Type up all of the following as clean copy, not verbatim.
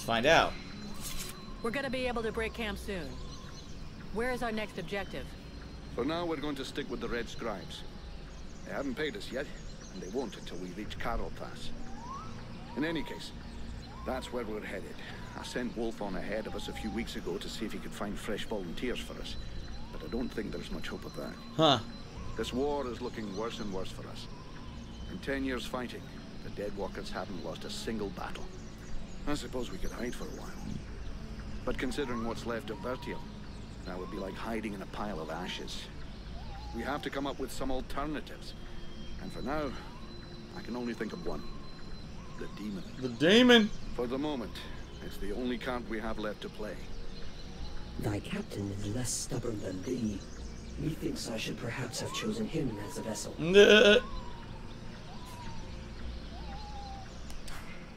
find out. We're gonna be able to break camp soon. Where is our next objective? For now, we're going to stick with the Red Scribes. They haven't paid us yet, and they won't until we reach Carol Pass. In any case, that's where we're headed. I sent Wolf on ahead of us a few weeks ago to see if he could find fresh volunteers for us, but I don't think there's much hope of that. Huh. This war is looking worse and worse for us. In 10 years fighting, the Deadwalkers haven't lost a single battle. I suppose we could hide for a while. But considering what's left of Vertiel, that would be like hiding in a pile of ashes. We have to come up with some alternatives. And for now, I can only think of one. The demon. The demon! For the moment, it's the only card we have left to play. Thy captain is less stubborn than thee. Methinks I should perhaps have chosen him as a vessel.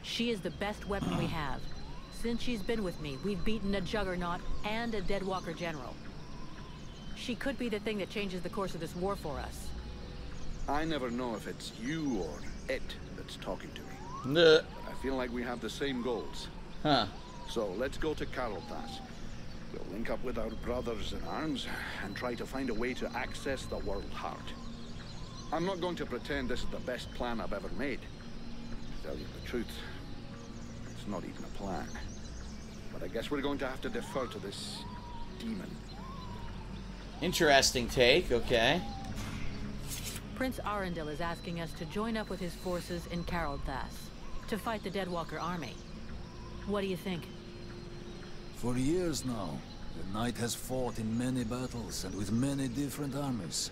She is the best weapon we have. Since she's been with me, we've beaten a Juggernaut and a Deadwalker general. She could be the thing that changes the course of this war for us. I never know if it's you or it that's talking to me. But I feel like we have the same goals. huh. So let's go to Carol Pass. We'll link up with our brothers in arms and try to find a way to access the World Heart. I'm not going to pretend this is the best plan I've ever made. To tell you the truth, it's not even a plan. But I guess we're going to have to defer to this demon. Interesting take, okay. Prince Arundel is asking us to join up with his forces in Carolthas to fight the Deadwalker army. What do you think? For years now, the Knight has fought in many battles and with many different armies.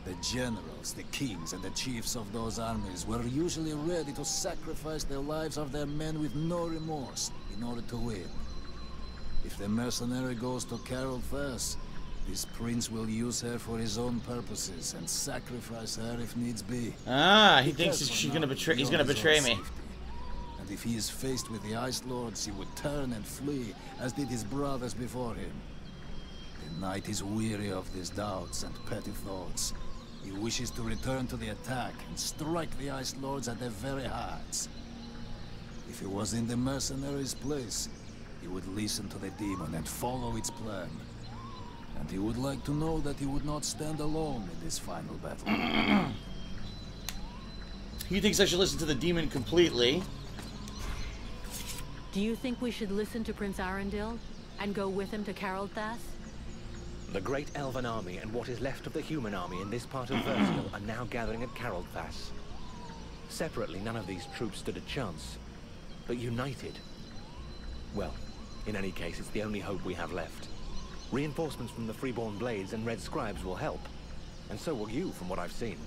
The generals, the kings, and the chiefs of those armies were usually ready to sacrifice the lives of their men with no remorse in order to win. If the mercenary goes to Carolthas, this prince will use her for his own purposes and sacrifice her if needs be. Ah, he thinks she's gonna betray. He's gonna betray me. And if he is faced with the Ice Lords, he would turn and flee, as did his brothers before him. The Knight is weary of these doubts and petty thoughts. He wishes to return to the attack and strike the Ice Lords at their very hearts. If he was in the mercenaries' place, he would listen to the demon and follow its plan. And he would like to know that he would not stand alone in this final battle. He thinks I should listen to the demon completely. Do you think we should listen to Prince Arundel and go with him to Carolthas? The great elven army and what is left of the human army in this part of Vertiel are now gathering at Carolthas. Separately, none of these troops stood a chance. But united... well, in any case, it's the only hope we have left. Reinforcements from the Freeborn Blades and Red Scribes will help. And so will you, from what I've seen.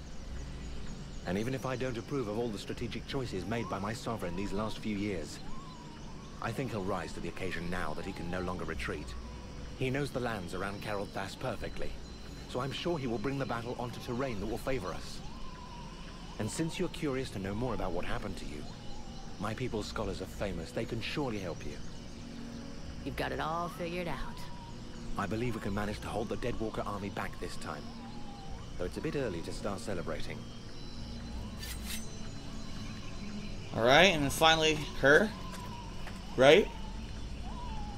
And even if I don't approve of all the strategic choices made by my sovereign these last few years, I think he'll rise to the occasion now that he can no longer retreat. He knows the lands around Carolthas perfectly, so I'm sure he will bring the battle onto terrain that will favor us. And since you're curious to know more about what happened to you, my people's scholars are famous. They can surely help you. You've got it all figured out. I believe we can manage to hold the Deadwalker army back this time, though it's a bit early to start celebrating. Alright, and then finally, her. Right?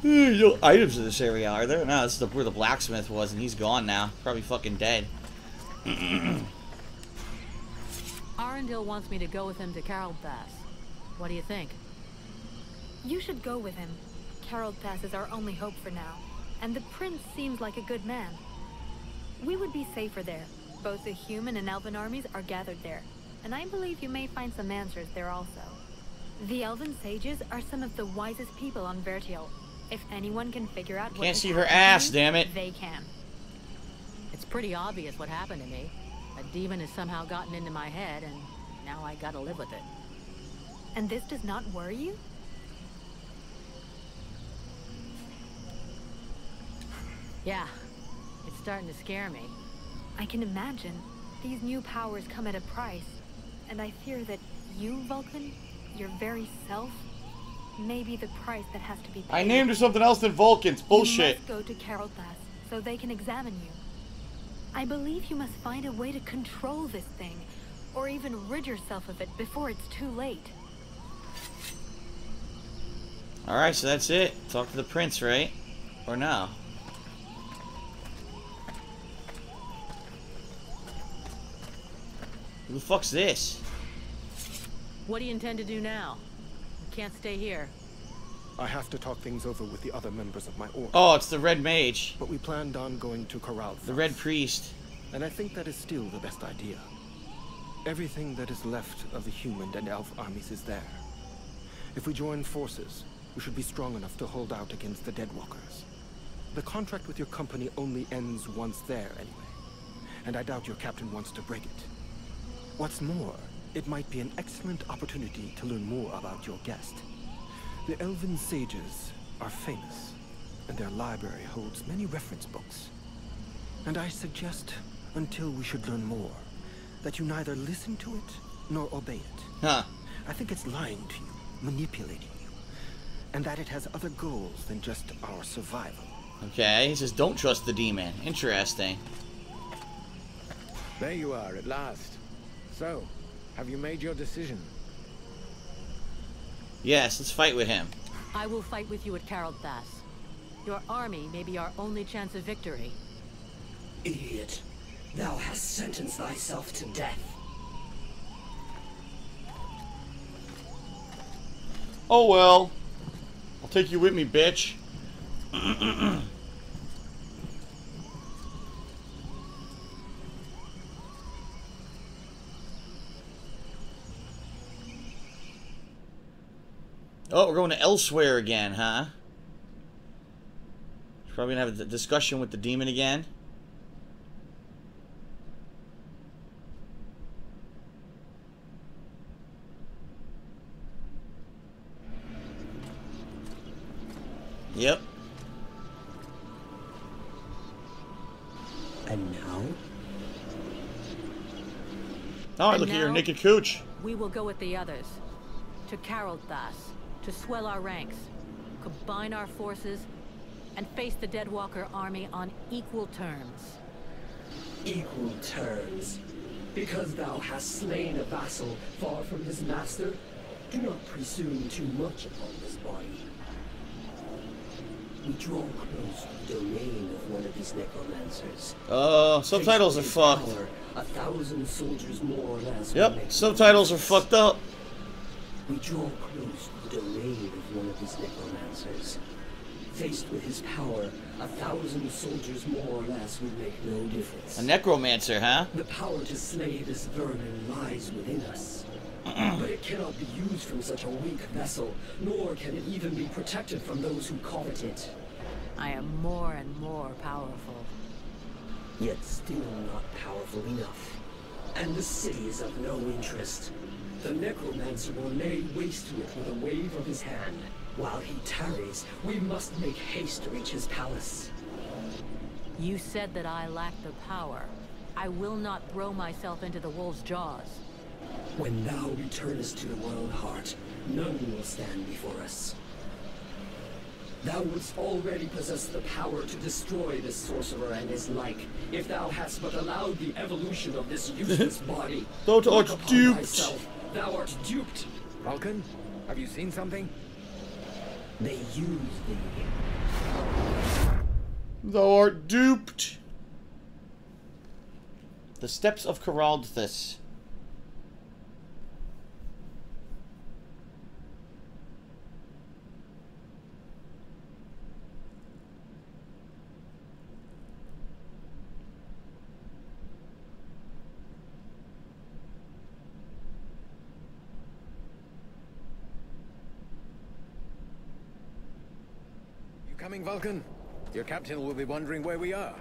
No items in this area, are there? No, this is where the blacksmith was, and he's gone now. Probably fucking dead. Arundel wants me to go with him to Carolthas. What do you think? You should go with him. Carolthas is our only hope for now, and the prince seems like a good man. We would be safer there. Both the human and elven armies are gathered there, and I believe you may find some answers there also. The elven sages are some of the wisest people on Vertiel. If anyone can figure out what can't see her ass, damn it. They can. It's pretty obvious what happened to me. A demon has somehow gotten into my head, and now I gotta live with it. And this does not worry you? Yeah, it's starting to scare me. I can imagine. These new powers come at a price. And I fear that you, Vulcan, your very self, may be the price that has to be paid. I named her something else than Vulcans. Bullshit. You must go to Carolthas so they can examine you. I believe you must find a way to control this thing, or even rid yourself of it before it's too late. Alright, so that's it. Talk to the prince, right? Or no? Who the fuck's this? What do you intend to do now? You can't stay here. I have to talk things over with the other members of my order. Oh, it's the Red Mage. But we planned on going to Corral. The Red Priest. And I think that is still the best idea. Everything that is left of the human and elf armies is there. If we join forces, we should be strong enough to hold out against the Deadwalkers. The contract with your company only ends once there anyway. And I doubt your captain wants to break it. What's more, it might be an excellent opportunity to learn more about your guest. The elven sages are famous, and their library holds many reference books. And I suggest, until we should learn more, that you neither listen to it nor obey it. Huh. I think it's lying to you, manipulating you, and that it has other goals than just our survival. Okay, he says don't trust the demon. Interesting. There you are at last. So, have you made your decision? Yes, let's fight with him. I will fight with you at Carolthas. Your army may be our only chance of victory. Idiot. Thou hast sentenced thyself to death. Oh well. I'll take you with me, bitch. Oh, we're going to elsewhere again, huh? Probably gonna have a discussion with the demon again. Yep. And now? Oh, And look at your now, naked cooch. We will go with the others. To Carolthas. To swell our ranks. Combine our forces. And face the Deadwalker army on equal terms. Equal terms. Because thou hast slain a vassal far from his master, do not presume too much upon this body. We draw close to the domain of one of these necromancers. Subtitles are fucked. Power, 1,000 soldiers more or less. Yep, subtitles are fucked up. We draw close to the domain of one of these necromancers. Faced with his power, 1,000 soldiers more or less would make no difference. A necromancer, huh? The power to slay this vermin lies within us. But it cannot be used from such a weak vessel, nor can it even be protected from those who covet it. I am more and more powerful. Yet still not powerful enough. And the city is of no interest. The necromancer will lay waste to it with a wave of his hand. While he tarries, we must make haste to reach his palace. You said that I lack the power. I will not throw myself into the wolf's jaws. When thou returnest to the World Heart, none will stand before us. Thou wouldst already possess the power to destroy this sorcerer and his like, if thou hadst but allowed the evolution of this useless body. Thou art Look upon duped. thyself. Thou art duped. Vulcan, have you seen something? They use thee. Thou art duped. The steps of Caraldthus. Coming, Vulcan? Your captain will be wondering where we are.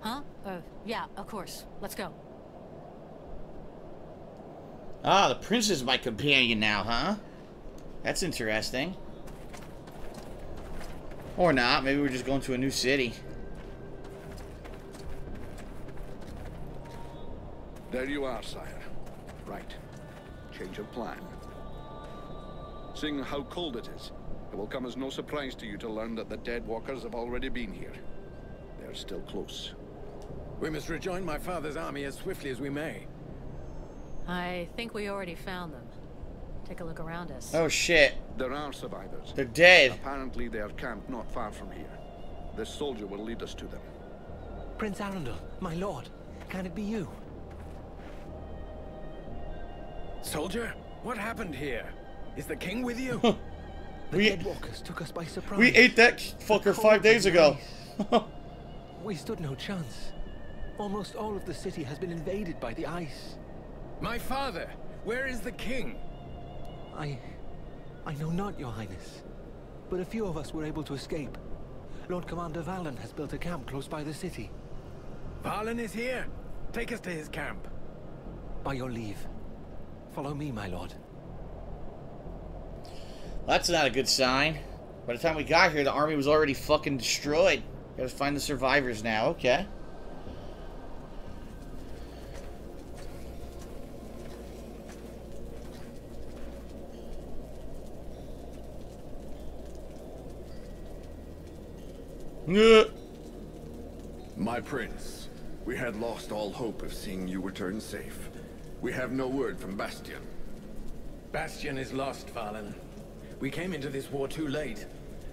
Huh? Yeah, of course. Let's go. Ah, the prince is my companion now, huh? That's interesting. Or not. Maybe we're just going to a new city. There you are, sire. Right. Change of plan. Seeing how cold it is, it will come as no surprise to you to learn that the Deadwalkers have already been here. They're still close. We must rejoin my father's army as swiftly as we may. I think we already found them. take a look around us. Oh shit. There are survivors. They're dead. Apparently they are camped not far from here. This soldier will lead us to them. Prince Arundel, my lord, can it be you? Soldier, what happened here? Is the king with you? The Deadwalkers took us by surprise. We ate that fucker 5 days ago. We stood no chance. Almost all of the city has been invaded by the ice. My father, where is the king? I know not, your highness. But a few of us were able to escape. Lord Commander Valen has built a camp close by the city. Valen is here. Take us to his camp. By your leave. Follow me, my lord. That's not a good sign. By the time we got here, the army was already fucking destroyed. Gotta find the survivors now. Okay. My prince, we had lost all hope of seeing you return safe. We have no word from Bastion. Bastion is lost, Valen. We came into this war too late.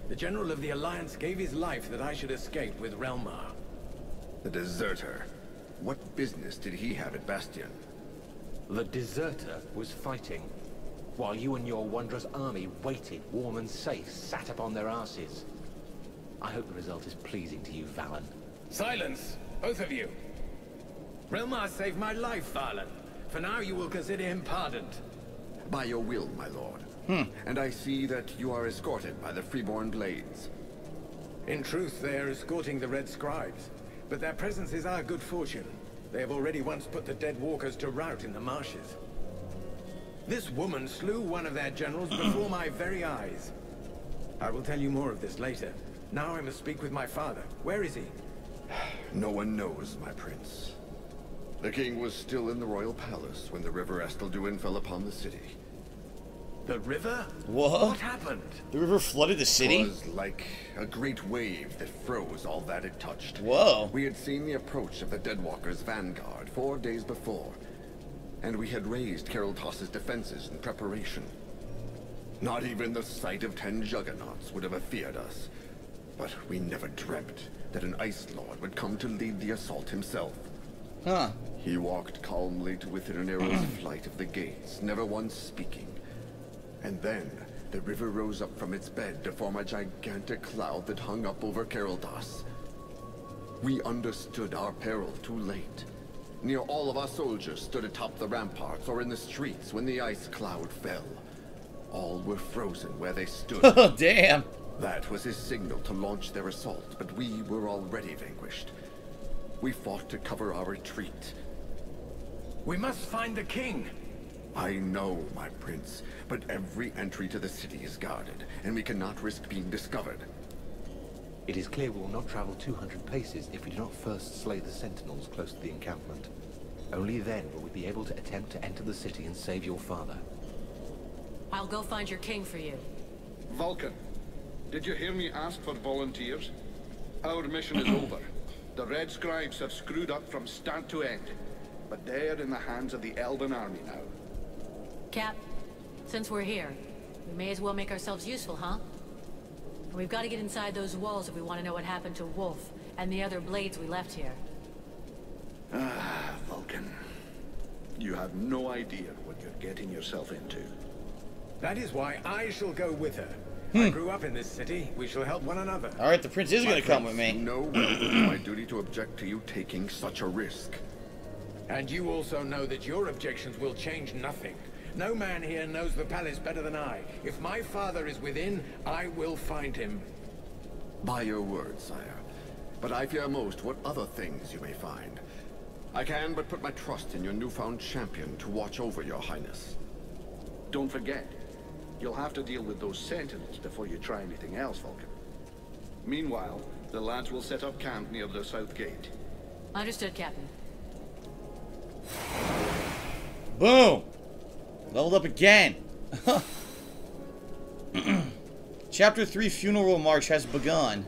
The General of the Alliance gave his life that I should escape with Relmar. The deserter. What business did he have at Bastion? The deserter was fighting, while you and your wondrous army waited, warm and safe, sat upon their asses. I hope the result is pleasing to you, Valen. Silence, both of you. Relmar saved my life, Valen. For now, you will consider him pardoned. By your will, my lord. And I see that you are escorted by the Freeborn Blades. In truth, they are escorting the Red Scribes. But their presence is our good fortune. They have already once put the Dead Walkers to rout in the marshes. This woman slew one of their generals before my very eyes. I will tell you more of this later. Now I must speak with my father. Where is he? No one knows, my prince. The king was still in the royal palace when the river Estelduin fell upon the city. The river? What? What happened? The river flooded the city? It was like a great wave that froze all that it touched. Whoa. We had seen the approach of the Deadwalkers' vanguard 4 days before, and we had raised Caroltoss's defenses in preparation. Not even the sight of 10 juggernauts would have feared us, but we never dreamt that an Ice Lord would come to lead the assault himself. Huh. He walked calmly to within an arrow's flight of the gates, never once speaking. And then, the river rose up from its bed to form a gigantic cloud that hung up over Caroltoss. We understood our peril too late. Near all of our soldiers stood atop the ramparts or in the streets when the ice cloud fell. All were frozen where they stood. Oh, damn. That was his signal to launch their assault, but we were already vanquished. We fought to cover our retreat. We must find the king. I know, my prince, but every entry to the city is guarded, and we cannot risk being discovered. It is clear we will not travel 200 paces if we do not first slay the sentinels close to the encampment. Only then will we be able to attempt to enter the city and save your father. I'll go find your king for you. Vulcan, did you hear me ask for volunteers? Our mission is over. The Red Scribes have screwed up from start to end, but they're in the hands of the Elven army now. Cap, since we're here, we may as well make ourselves useful, huh? And we've got to get inside those walls if we want to know what happened to Wolf and the other blades we left here. Ah, Vulcan. You have no idea what you're getting yourself into. That is why I shall go with her. I grew up in this city. We shall help one another. Alright, the prince is going to come with me. You know when it was my duty to object to you taking such a risk. And you also know that your objections will change nothing. No man here knows the palace better than I. If my father is within, I will find him. By your word, sire. But I fear most what other things you may find. I can but put my trust in your newfound champion to watch over your highness. Don't forget, you'll have to deal with those sentinels before you try anything else, Vulcan. Meanwhile, the lads will set up camp near the south gate. Understood, Captain. Boom! Leveled up again. Chapter 3 Funeral March has begun.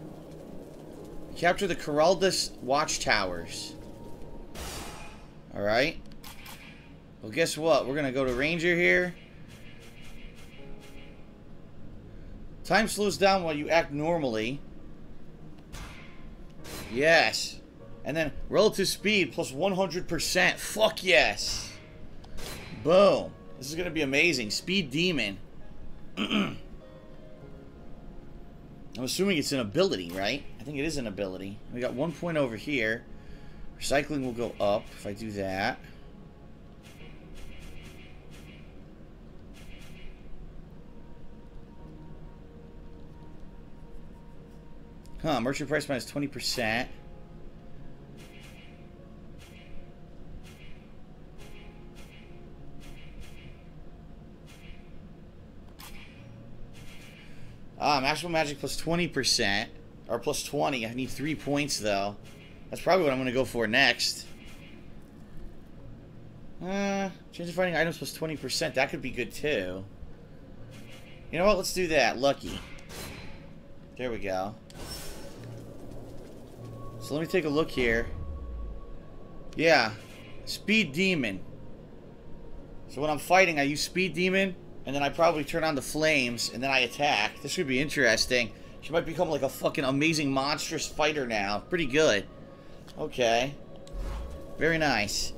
Capture the Caraldus Watchtowers. Alright. Well, guess what? We're gonna go to Ranger here. Time slows down while you act normally. Yes. And then relative speed plus 100%. Fuck yes. Boom. This is going to be amazing. Speed Demon. I'm assuming it's an ability, right? I think it is an ability. We got 1 point over here. Recycling will go up if I do that. Huh, merchant price minus 20%. Maximum magic plus 20%. Or plus 20. I need 3 points, though. That's probably what I'm going to go for next. Change of fighting items plus 20%. That could be good, too. You know what? Let's do that. Lucky. There we go. So let me take a look here. Yeah. Speed Demon. So when I'm fighting, I use Speed Demon, and then I probably turn on the flames, and then I attack. This should be interesting. She might become like a fucking amazing monstrous fighter now. Pretty good. Okay. Very nice.